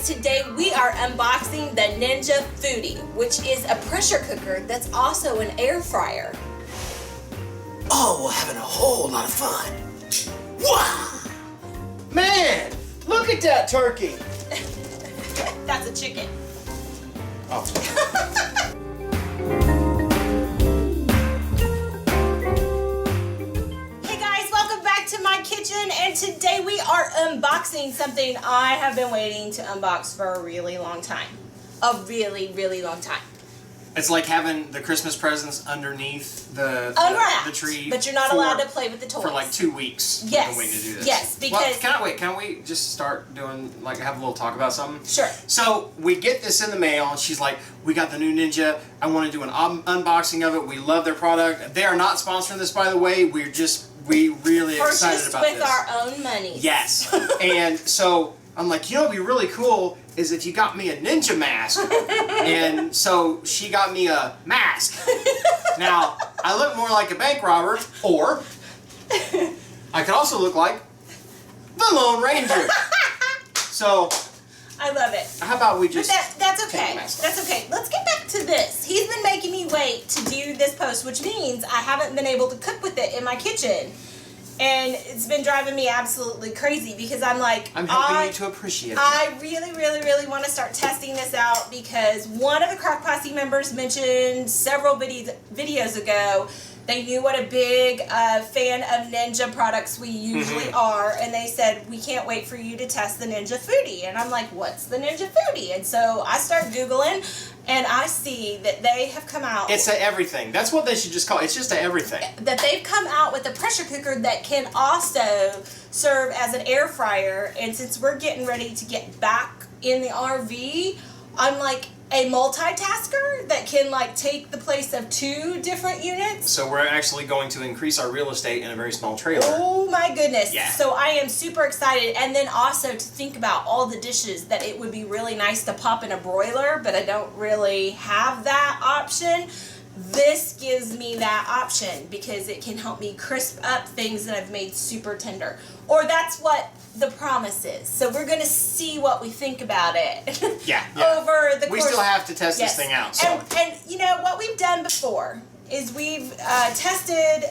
guys, today we are unboxing the Ninja Foodi, which is a pressure cooker that's also an air fryer. Oh, we're having a whole lot of fun. Wow! Man, look at that turkey. That's a chicken. Oh. Hey guys, welcome back to my kitchen, and today we are unboxing something I have been waiting to unbox for a really long time. A really, really long time. It's like having the Christmas presents underneath the tree. But you're not allowed to play with the toys. For like 2 weeks. Yes. We've been waiting to do this. Yes, because... Well, can we just start doing, like, have a little talk about something? Sure. So, we get this in the mail, and she's like, we got the new Ninja. I want to do an unboxing of it. We love their product. They are not sponsoring this, by the way. We really excited about this. Purchased with our own money. Yes. And so, I'm like, you know what would be really cool is if you got me a ninja mask. And so she got me a mask. Now, I look more like a bank robber, or I could also look like the Lone Ranger. So, I love it. How about we just... But that's okay. That's okay. Let's get back to this. He's been making me wait to do this post, which means I haven't been able to cook with it in my kitchen. And it's been driving me absolutely crazy because I'm like... I'm helping you to appreciate it. I really, really, really want to start testing this out because one of the Crock Posse members mentioned several videos ago they knew what a big fan of Ninja products we usually are, and they said, we can't wait for you to test the Ninja Foodi. And I'm like, what's the Ninja Foodi? And so I start Googling, and I see that they have come out... It's a everything. That's what they should just call it. It's just a everything. That they've come out with a pressure cooker that can also serve as an air fryer. And since we're getting ready to get back in the RV, I'm like a multitasker that can like take the place of 2 different units. So we're actually going to increase our real estate in a very small trailer. Oh my goodness. Yeah. So I am super excited. And then also to think about all the dishes that it would be really nice to pop in a broiler, but I don't really have that option. This gives me that option because it can help me crisp up things that I've made super tender. Or that's what the promise is. So we're going to see what we think about it. Yeah. Over the course. We still have to test this thing out. So. And you know what we've done before is we've tested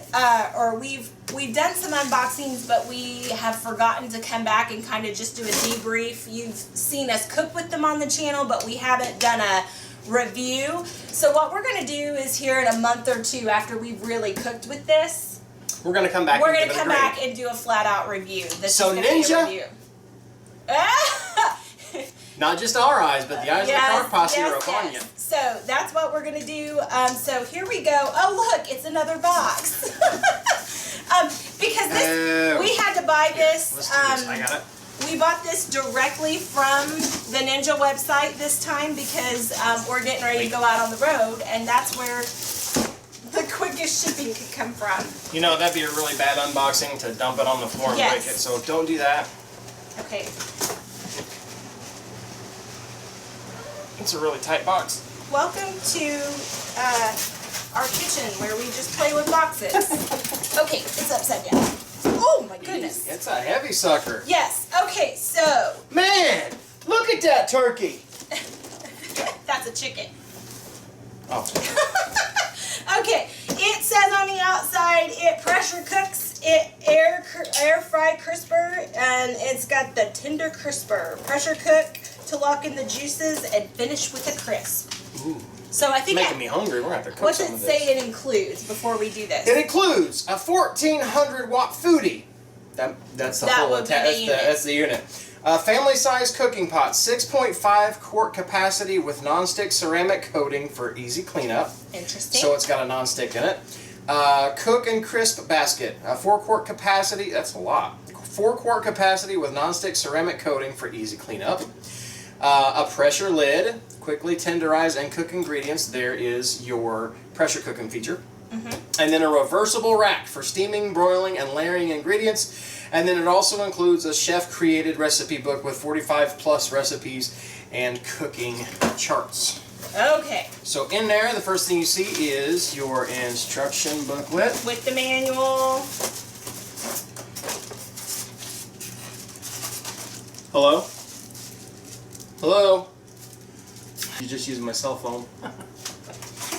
or we've done some unboxings, but we have forgotten to come back and kind of just do a debrief. You've seen us cook with them on the channel, but we haven't done a review. So what we're going to do is here in a month or 2 after we've really cooked with this, we're going to come back we're going to come back and do a flat out review. This so is going to be a Ninja, not just our eyes, but the eyes of the Crock Posse are upon you. So that's what we're going to do. So here we go. Oh look, it's another box. Because this, we had to buy this. Let's do this. I got it. We bought this directly from the Ninja website this time because we're getting ready to go out on the road, and that's where the quickest shipping could come from. You know, that'd be a really bad unboxing to dump it on the floor and break it, so don't do that. Okay. It's a really tight box. Welcome to our kitchen where we just play with boxes. Okay, it's upside down. Oh my goodness. It's a heavy sucker. Yes. Okay, so. Man, look at that turkey. That's a chicken. Oh. Okay, it says on the outside it pressure cooks, it air fry crisper, and it's got the tender crisper. Pressure cook to lock in the juices and finish with a crisp. Ooh. So I think making me hungry. We're gonna have to cook what's some it of say this. it includes before we do this? It includes a 1400 watt Foodi. That's the whole attachment. That's the unit. A family size cooking pot, 6.5 quart capacity with nonstick ceramic coating for easy cleanup. Interesting. So it's got a nonstick in it. Cook and crisp basket, 4 quart capacity. That's a lot. 4 quart capacity with nonstick ceramic coating for easy cleanup. A pressure lid, quickly tenderize and cook ingredients. There is your pressure cooking feature. And then a reversible rack for steaming, broiling, and layering ingredients. And then it also includes a chef-created recipe book with 45+ recipes and cooking charts. Okay. So in there, the first thing you see is your instruction booklet. With the manual. Hello? Hello? You're just using my cell phone.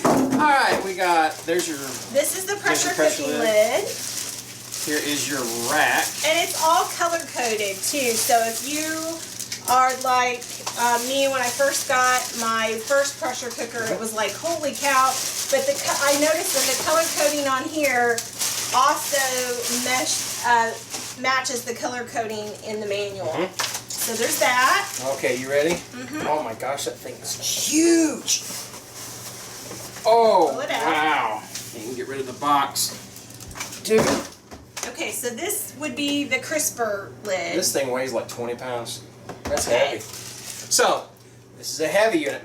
Alright, we got, there's your... This is the pressure cooking lid. Here is your rack. And it's all color coded too. So if you are like me when I first got my first pressure cooker, it was like, holy cow. But I noticed that the color coding on here also matches the color coding in the manual. So there's that. Okay, you ready? Oh my gosh, that thing is huge. Oh, Pull it out. wow. You can get rid of the box. Dude. Okay, so this would be the crisper lid. This thing weighs like 20 pounds. That's Okay. heavy. So, this is a heavy unit.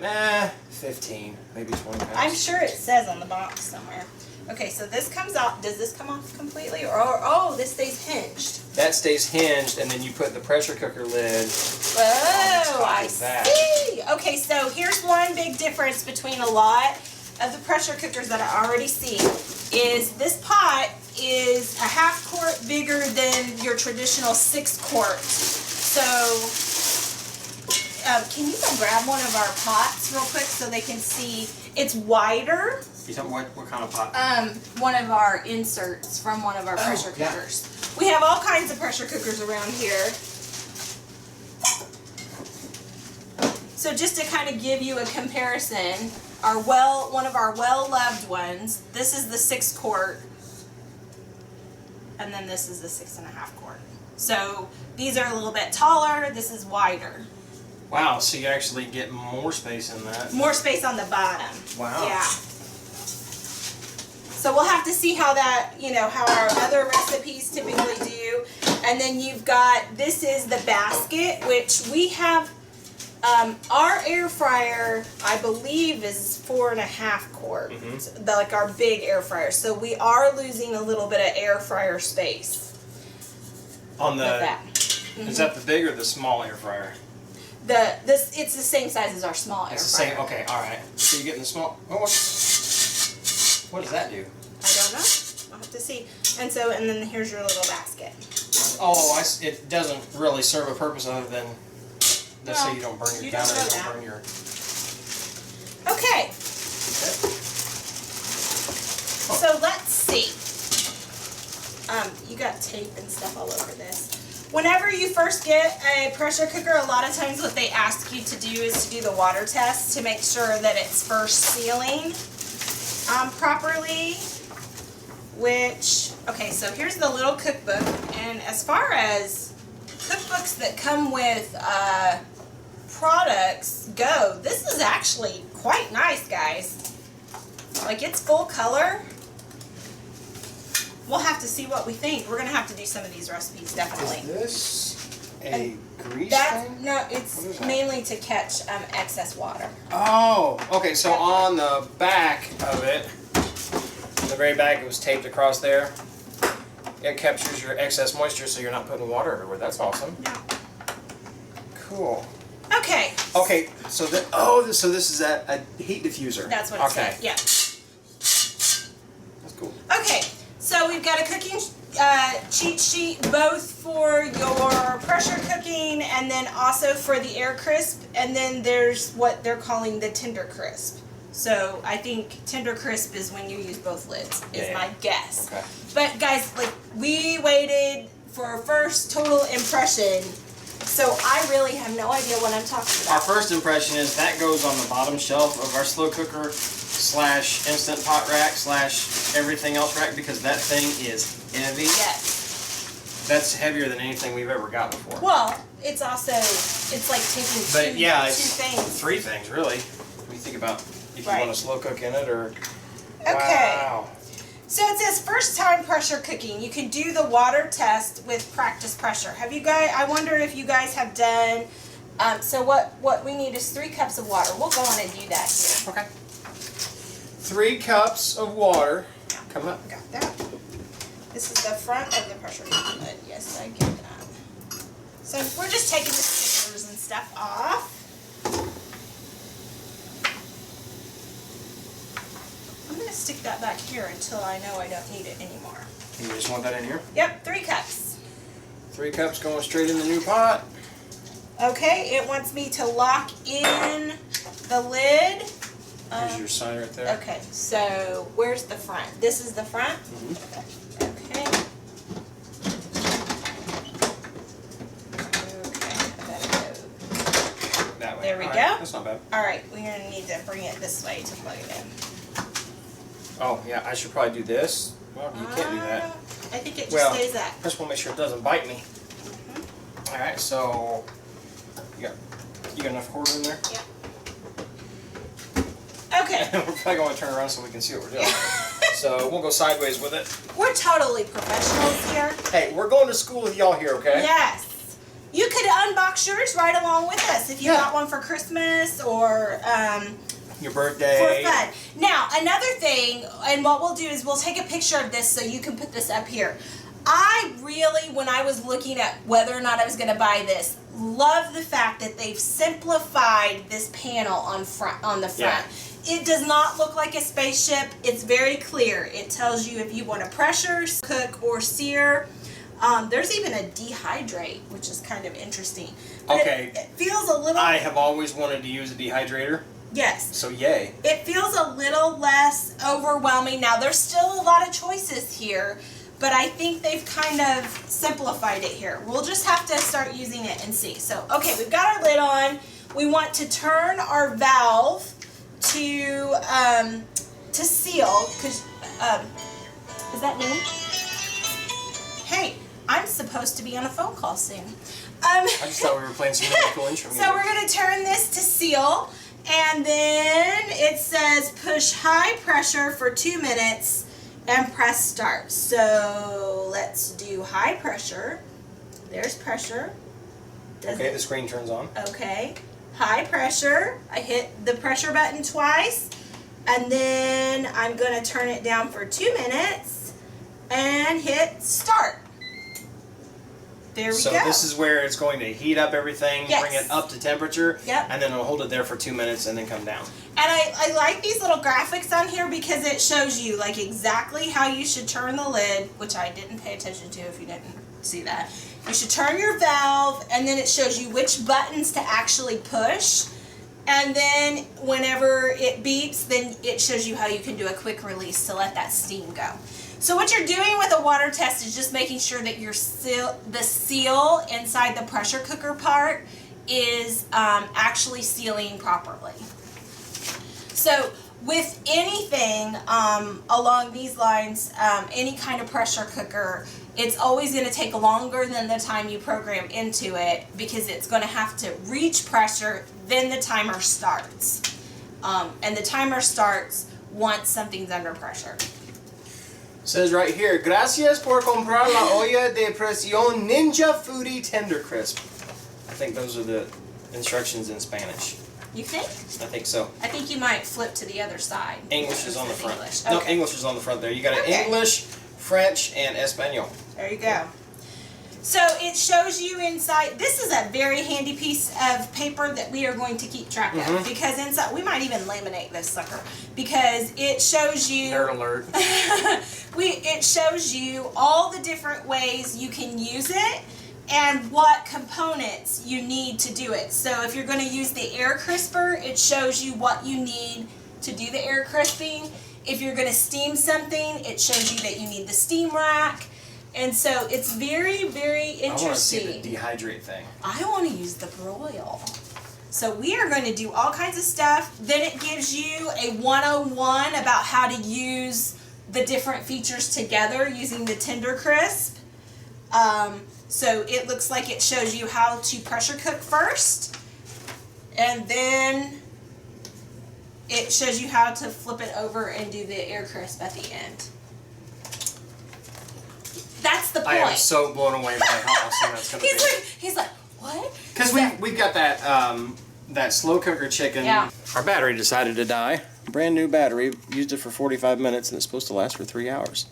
15, maybe 20 pounds. I'm sure it says on the box somewhere. Okay, so this comes out. Does this come off completely? Or oh, this stays hinged. That stays hinged, and then you put the pressure cooker lid. Oh, I of that. see. Okay, so here's one big difference between a lot of the pressure cookers that I already see. Is this pot is a half quart bigger than your traditional 6 quart. So, can you go grab one of our pots real quick so they can see? It's wider. You tell me what kind of pot? One of our inserts from one of our pressure cookers. Yeah. We have all kinds of pressure cookers around here. So just to kind of give you a comparison, one of our well-loved ones, this is the 6 quart, and then this is the 6.5 quart. So these are a little bit taller, this is wider. Wow, so you actually get more space in that. More space on the bottom. Wow. Yeah. So we'll have to see how that, how our other recipes typically do. And then you've got, this is the basket, which we have, our air fryer, I believe, is 4.5 quart, like our big air fryer. So we are losing a little bit of air fryer space. On the, with that. Is that the big or the small air fryer? It's the same size as our small air fryer. It's the same, okay, alright. So you're getting the small, what does that do? I don't know. I'll have to see. And then here's your little basket. Oh, it doesn't really serve a purpose other than just so you don't burn your counter, you don't burn your... Okay. So let's see. You got tape and stuff all over this. Whenever you first get a pressure cooker, a lot of times what they ask you to do is to do the water test to make sure that it's first sealing properly. Okay, so here's the little cookbook, and as far as cookbooks that come with products go, this is actually quite nice, guys. Like, it's full color. We'll have to see what we think. We're going to have to do some of these recipes, definitely. Is this a grease thing? No, it's mainly to catch excess water. Oh, okay, so on the back of it, the very back, it was taped across there. It captures your excess moisture so you're not putting water everywhere. That's awesome. Yeah. Cool. Okay. Okay, so this is a heat diffuser. That's what it says. Yeah. That's cool. Okay, so we've got a cooking cheat sheet both for your pressure cooking and then also for the air crisp, and then there's what they're calling the tender crisp. So I think tender crisp is when you use both lids, is my guess. Okay. But guys, like, we waited for our first total impression, so I really have no idea what I'm talking about. Our first impression is that goes on the bottom shelf of our slow cooker / instant pot rack / everything else rack, because that thing is heavy. Yes. That's heavier than anything we've ever got before. Well, it's also, it's like taking two things. 3 things, really. When you think about if you want to slow cook in it or... Okay. Wow. So it says first time pressure cooking. You can do the water test with practice pressure. Have you guys, I wonder if you guys have done, so what we need is 3 cups of water. We'll go on and do that here. Okay. 3 cups of water. Come up. Got that. This is the front of the pressure cooker lid. Yes, I get that. So we're just taking the stickers and stuff off. I'm going to stick that back here until I know I don't need it anymore. You just want that in here? Yep, 3 cups. 3 cups going straight in the new pot. Okay, it wants me to lock in the lid. Here's your sign right there. Okay, so where's the front? This is the front? Okay. That way. There we All go. right, that's not bad. Alright, we're going to need to bring it this way to plug it in. Oh, yeah, I should probably do this. Well, you can't do that. I think it just Well, stays that. I just want to make sure it doesn't bite me. All right, so you got enough cord in there? Yeah. Okay. We're probably going to turn around so we can see what we're doing. So we'll go sideways with it. We're totally professionals here. Hey, we're going to school with y'all here, okay? Yes. You could unbox yours right along with us if you got one for Christmas or your birthday. for fun. Now, another thing, and what we'll do is we'll take a picture of this so you can put this up here. I really, when I was looking at whether or not I was going to buy this, love the fact that they've simplified this panel on the front. Yeah. It does not look like a spaceship. It's very clear. It tells you if you want to pressure, cook, or sear. There's even a dehydrate, which is kind of interesting. But Okay. It feels a little... I have always wanted to use a dehydrator. Yes. So yay. It feels a little less overwhelming. Now, there's still a lot of choices here, but I think they've kind of simplified it here. We'll just have to start using it and see. So, okay, we've got our lid on. We want to turn our valve to seal, because, is that me? Hey, I'm supposed to be on a phone call soon. I just thought we were playing some really cool intro music. So we're going to turn this to seal, and then it says push high pressure for 2 minutes and press start. So let's do high pressure. There's pressure. Okay, the screen turns on. Okay. High pressure. I hit the pressure button twice, and then I'm going to turn it down for 2 minutes and hit start. There we go. So this is where it's going to heat up everything, Yes. bring it up to temperature, Yep. and then it'll hold it there for 2 minutes and then come down. And I like these little graphics on here because it shows you like exactly how you should turn the lid, which I didn't pay attention to if you didn't see that. You should turn your valve, and then it shows you which buttons to actually push. And then whenever it beeps, then it shows you how you can do a quick release to let that steam go. So what you're doing with a water test is just making sure that the seal inside the pressure cooker part is actually sealing properly. So with anything along these lines, any kind of pressure cooker, it's always going to take longer than the time you program into it because it's going to have to reach pressure, then the timer starts. And the timer starts once something's under pressure. Says right here, gracias por comprar la olla de presión Ninja Foodi Tender Crisp. I think those are the instructions in Spanish. You think? I think so. I think you might flip to the other side. English is on the front. English. No, Okay. English is on the front there. You got Okay. English, French, and Espanol. There you go. So it shows you inside. This is a very handy piece of paper that we are going to keep track of because inside we might even laminate this sucker because it shows you. Nerd alert. It shows you all the different ways you can use it and what components you need to do it. So if you're going to use the air crisper, it shows you what you need to do the air crisping. If you're going to steam something, it shows you that you need the steam rack. And so it's very, very interesting. I want to see the dehydrate thing. I want to use the broil. So we are going to do all kinds of stuff. Then it gives you a 101 about how to use the different features together using the Tender Crisp. So it looks like it shows you how to pressure cook first. And then it shows you how to flip it over and do the air crisp at the end. That's the point. I am so blown away by how awesome that's going to be. He's like, what? Because we've got that slow cooker chicken. Yeah. Our battery decided to die. Brand new battery. Used it for 45 minutes and it's supposed to last for 3 hours.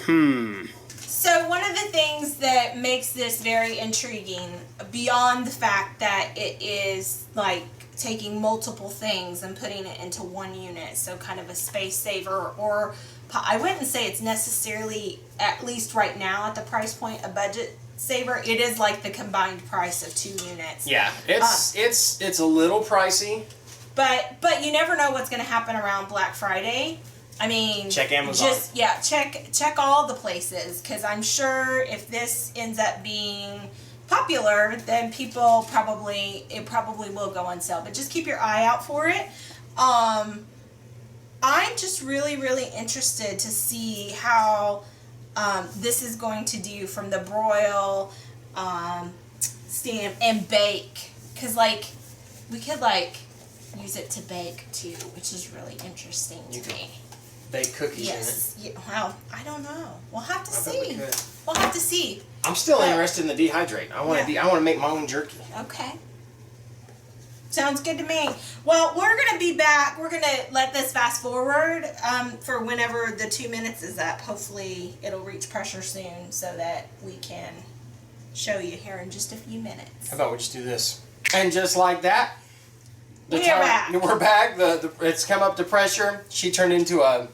So one of the things that makes this very intriguing, beyond the fact that it is like taking multiple things and putting it into one unit, so kind of a space saver, or I wouldn't say it's necessarily, at least right now at the price point, a budget saver. It is like the combined price of 2 units. Yeah, it's a little pricey. But you never know what's going to happen around Black Friday. I mean, check Amazon. Check all the places, because I'm sure if this ends up being popular, then it probably will go on sale. But just keep your eye out for it. I'm just really, really interested to see how this is going to do from the broil, steam, and bake. Because, like, we could, like, use it to bake, too, which is really interesting to me. Bake cookies in it. Yeah, well, I don't know. We'll have to I see. bet we could. We'll have to see. I'm still interested in the dehydrate. I want to make my own jerky. Okay. Sounds good to me. Well, we're going to be back. We're going to let this fast forward for whenever the 2 minutes is up. Hopefully, it'll reach pressure soon so that we can show you here in just a few minutes. How about we just do this? And just like that, We're back. We're back. It's come up to pressure. She turned into a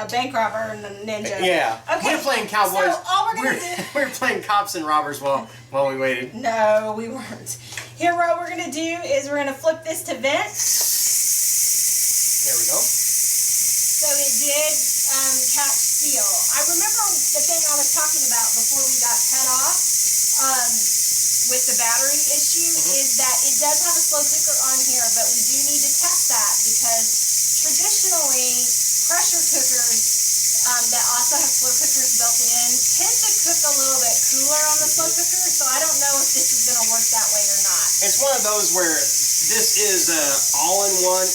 bank robber and a ninja. Yeah. Okay. We're playing cowboys. So all we're gonna do. We were playing cops and robbers while we waited. No, we weren't. Here, what we're gonna do is we're gonna flip this to vent. There we go. So it did catch steel. I remember the thing I was talking about before we got cut off with the battery issue is that it does have a slow cooker on here, but we do need to test that because traditionally pressure cookers that also have slow cookers built in tend to cook a little bit cooler on the slow cooker, so I don't know if this is going to work that way or not. It's one of those where this is all-in-one,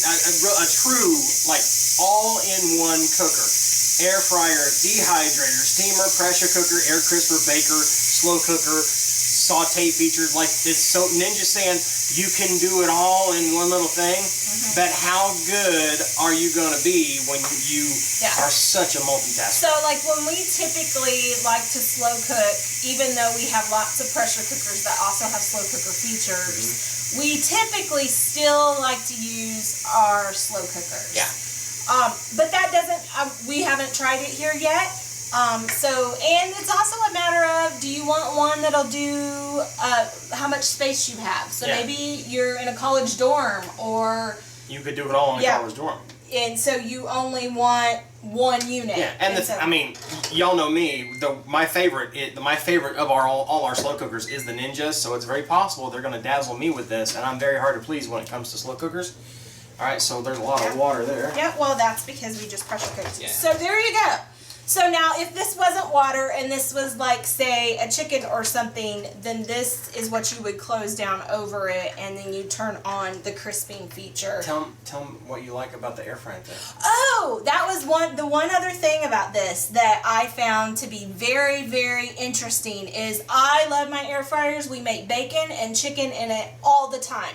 a true, like, all-in-one cooker. Air fryer, dehydrator, steamer, pressure cooker, air crisper, baker, slow cooker, saute features. Like, it's so Ninja's saying you can do it all in one little thing, but how good are you going to be when you are such a multitasker? So, like, when we typically like to slow cook, even though we have lots of pressure cookers that also have slow cooker features, we typically still like to use our slow cookers. Yeah. But that doesn't, we haven't tried it here yet. And it's also a matter of, do you want one that'll do how much space you have? So maybe you're in a college dorm, or you could do it all in a college dorm. And so you only want one unit. Yeah, and I mean, y'all know me. My favorite of all our slow cookers is the Ninja. So it's very possible they're going to dazzle me with this, and I'm very hard to please when it comes to slow cookers. All right, so there's a lot of water there. Yeah, well, that's because we just pressure cooked. Yeah. So there you go. So now, if this wasn't water and this was like, say, a chicken or something, then this is what you would close down over it, and then you turn on the crisping feature. Tell them what you like about the air fryer thing. Oh, that was the one other thing about this that I found to be very, very interesting is I love my air fryers. We make bacon and chicken in it all the time.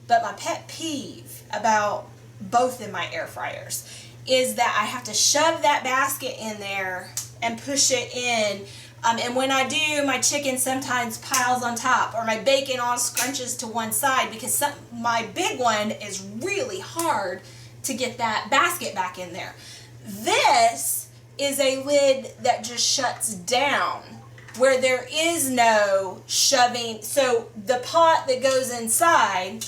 But my pet peeve about both of my air fryers is that I have to shove that basket in there and push it in. And when I do, my chicken sometimes piles on top, or my bacon all scrunches to one side because my big one is really hard to get that basket back in there. This is a lid that just shuts down, where there is no shoving. So the pot that goes inside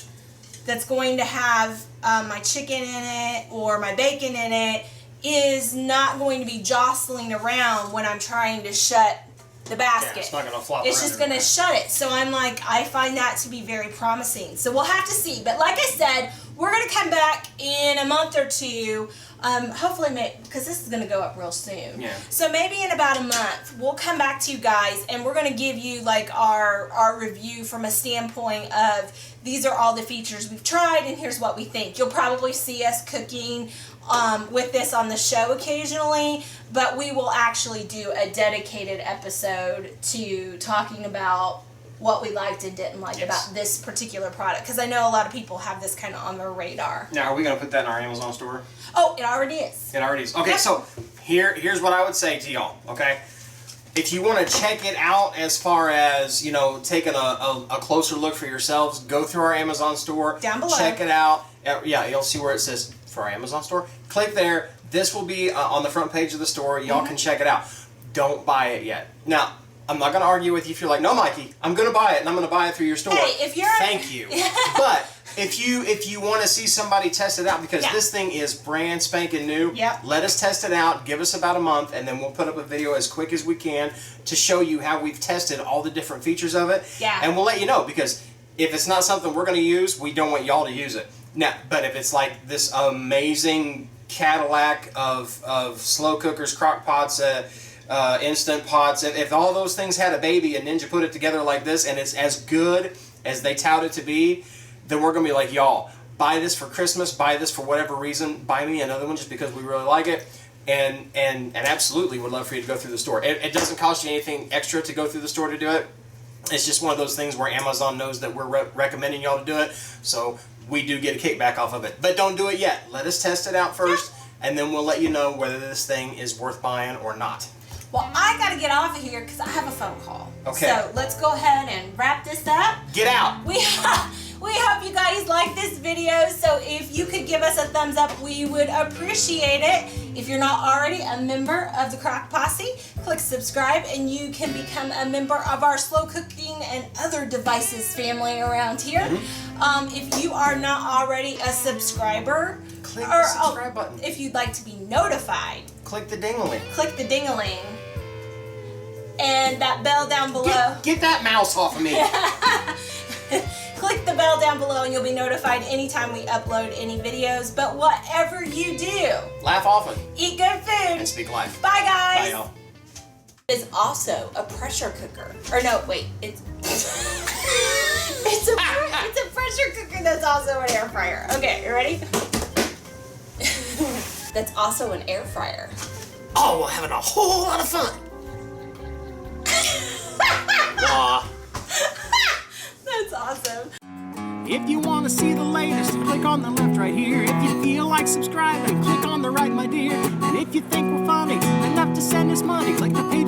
that's going to have my chicken in it or my bacon in it is not going to be jostling around when I'm trying to shut the basket. Yeah, it's not going to flop It's around just going to shut it. So I'm like, I find that to be very promising. So we'll have to see. But like I said, we're going to come back in a month or two. Hopefully, because this is going to go up real soon. Yeah. So maybe in about a month, we'll come back to you guys, and we're going to give you like our review from a standpoint of these are all the features we've tried, and here's what we think. You'll probably see us cooking with this on the show occasionally, but we will actually do a dedicated episode to talking about what we liked and didn't like about this particular product, because I know a lot of people have this kind of on their radar. Now, are we going to put that in our Amazon store? Oh, it already is. It already is. Okay, so here's what I would say to y'all, okay? If you want to check it out as far as, you know, taking a closer look for yourselves, go through our Amazon store. Down below. Check it out. Yeah, you'll see where it says for our Amazon store. Click there. This will be on the front page of the store. Y'all can check it out. Don't buy it yet. Now, I'm not going to argue with you if you're like, no, Mikey, I'm going to buy it and I'm going to buy it through your store. Hey, if you're Thank you. But if you want to see somebody test it out, because this thing is brand spanking new, let us test it out. Give us about a month, and then we'll put up a video as quick as we can to show you how we've tested all the different features of it. Yeah. And we'll let you know, because if it's not something we're going to use, we don't want y'all to use it. Now, but if it's like this amazing Cadillac of slow cookers, crock pots, instant pots, if all those things had a baby and Ninja put it together like this and it's as good as they tout it to be, then we're going to be like, y'all, buy this for Christmas, buy this for whatever reason, buy me another one just because we really like it, and absolutely would love for you to go through the store. It doesn't cost you anything extra to go through the store to do it. It's just one of those things where Amazon knows that we're recommending y'all to do it, so we do get a kickback off of it. But don't do it yet. Let us test it out first, and then we'll let you know whether this thing is worth buying or not. Well, I got to get off of here because I have a phone call. Okay. So let's go ahead and wrap this up. Get out. We hope you guys like this video, so if you could give us a thumbs up, we would appreciate it. If you're not already a member of the Crock Posse, click subscribe and you can become a member of our slow cooking and other devices family around here. If you are not already a subscriber, click the subscribe button. If you'd like to be notified, click the ding-a-ling. click the ding-a-ling. And that bell down below. Get that mouse off of me. Click the bell down below and you'll be notified anytime we upload any videos. But whatever you do, laugh often. Eat good food. And speak life. Bye, guys. Bye, y'all. It is also a pressure cooker. Or no, wait. It's it's a pressure cooker that's also an air fryer. Okay, you ready? That's also an air fryer. Oh, we're having a whole lot of fun. Aw. That's awesome. If you want to see the latest, click on the left right here. If you feel like subscribing, click on the right, my dear. And if you think we're funny enough to send us money, click the page